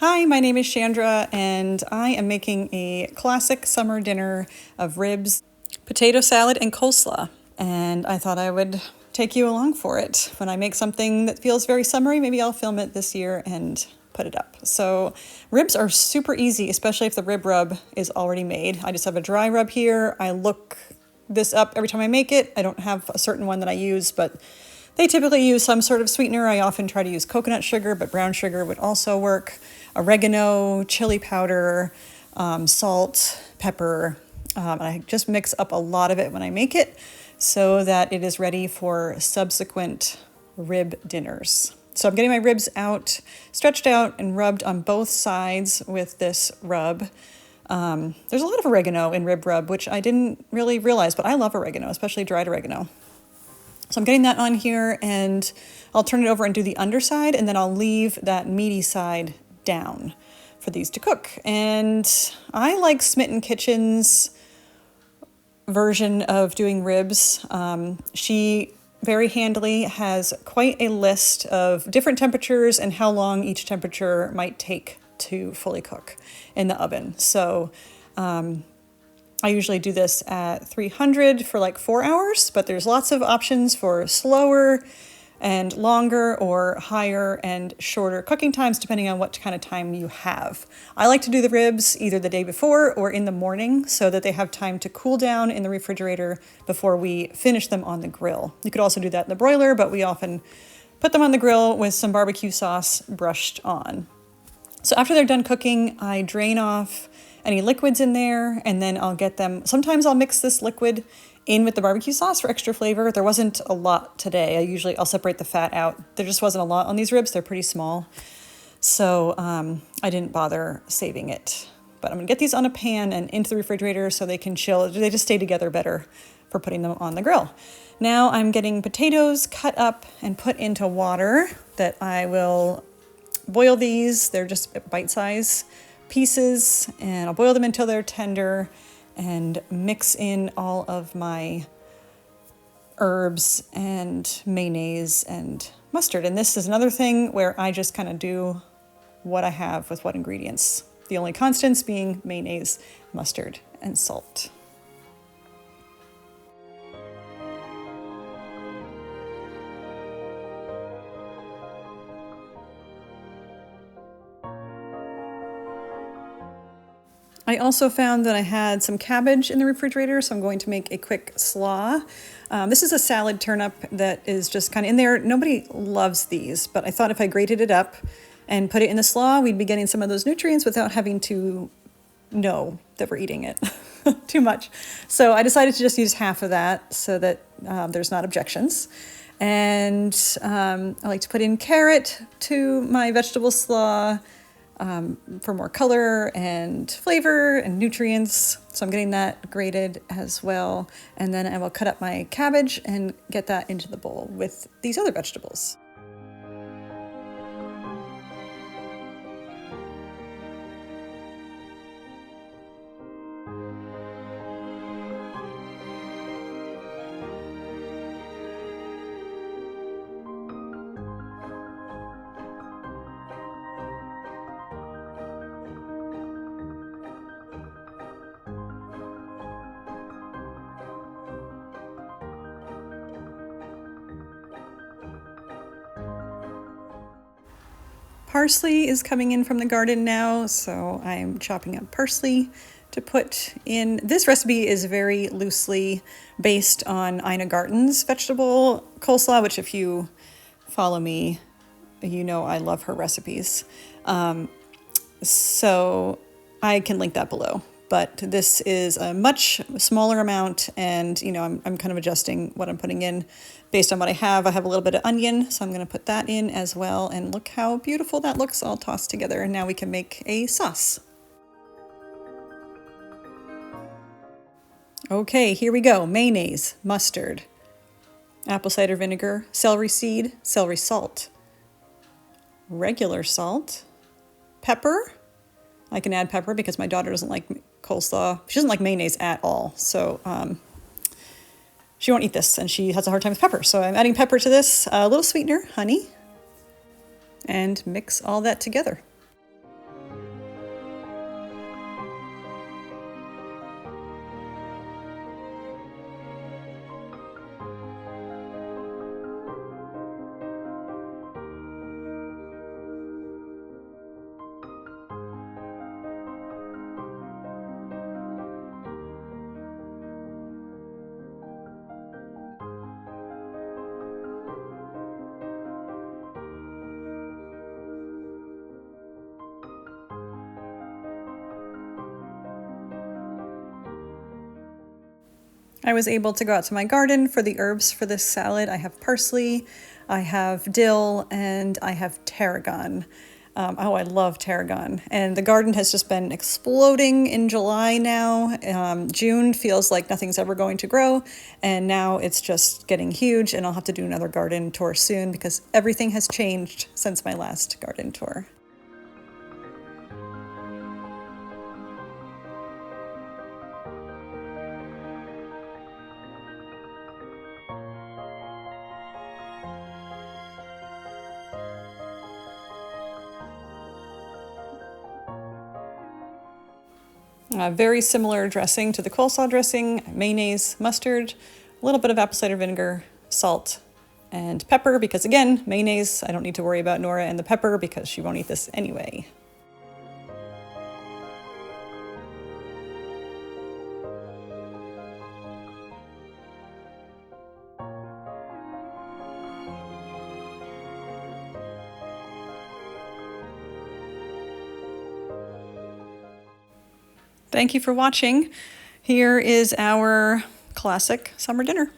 Hi, my name is Chandra, and I am making a classic summer dinner of ribs, potato salad, and coleslaw. And I thought I would take you along for it. When I make something that feels very summery, maybe I'll film it this year and put it up. So ribs are super easy, especially if the rib rub is already made. I just have a dry rub here. I look this up every time I make it. I don't have a certain one that I use, but they typically use some sort of sweetener. I often try to use coconut sugar, but brown sugar would also work. Oregano, chili powder, salt, pepper. I just mix up a lot of it when I make it so that it is ready for subsequent rib dinners. So I'm getting my ribs out, stretched out and rubbed on both sides with this rub. There's a lot of oregano in rib rub, which I didn't really realize, but I love oregano, especially dried oregano. So I'm getting that on here, and I'll turn it over and do the underside, and then I'll leave that meaty side down for these to cook. And I like Smitten Kitchen's version of doing ribs. She very handily has quite a list of different temperatures and how long each temperature might take to fully cook in the oven. So I usually do this at 300 for like 4 hours, but there's lots of options for slower and longer or higher and shorter cooking times depending on what kind of time you have. I like to do the ribs either the day before or in the morning so that they have time to cool down in the refrigerator before we finish them on the grill. You could also do that in the broiler, but we often put them on the grill with some barbecue sauce brushed on. So after they're done cooking, I drain off any liquids in there, and then I'll get them. Sometimes I'll mix this liquid in with the barbecue sauce for extra flavor. There wasn't a lot today. I'll separate the fat out. There just wasn't a lot on these ribs. They're pretty small. So I didn't bother saving it. But I'm gonna get these on a pan and into the refrigerator so they can chill. They just stay together better for putting them on the grill. Now I'm getting potatoes cut up and put into water that I will boil these. They're just bite-sized pieces, and I'll boil them until they're tender and mix in all of my herbs and mayonnaise and mustard. And this is another thing where I just kind of do what I have with what ingredients. The only constants being mayonnaise, mustard, and salt. I also found that I had some cabbage in the refrigerator, so I'm going to make a quick slaw. This is a salad turnip that is just kind of in there. Nobody loves these, but I thought if I grated it up and put it in the slaw, we'd be getting some of those nutrients without having to know that we're eating it too much. So I decided to just use half of that so that there's not objections. And I like to put in carrot to my vegetable slaw, for more color and flavor and nutrients. So I'm getting that grated as well. And then I will cut up my cabbage and get that into the bowl with these other vegetables. Parsley is coming in from the garden now, so I'm chopping up parsley to put in. This recipe is very loosely based on Ina Garten's vegetable coleslaw, which if you follow me, you know I love her recipes. So I can link that below. But this is a much smaller amount, and I'm kind of adjusting what I'm putting in based on what I have. I have a little bit of onion, so I'm going to put that in as well, and look how beautiful that looks all tossed together. And now we can make a sauce. Okay, here we go. Mayonnaise, mustard, apple cider vinegar, celery seed, celery salt, regular salt, pepper. I can add pepper because my daughter doesn't like coleslaw. She doesn't like mayonnaise at all. So she won't eat this, and she has a hard time with pepper. So I'm adding pepper to this, a little sweetener, honey, and mix all that together. I was able to go out to my garden for the herbs for this salad. I have parsley, I have dill, and I have tarragon. Oh, I love tarragon. And the garden has just been exploding in July now. June feels like nothing's ever going to grow, and now it's just getting huge, and I'll have to do another garden tour soon because everything has changed since my last garden tour. Very similar dressing to the coleslaw dressing, mayonnaise, mustard, a little bit of apple cider vinegar, salt, and pepper because again, mayonnaise, I don't need to worry about Nora and the pepper because she won't eat this anyway. Thank you for watching. Here is our classic summer dinner.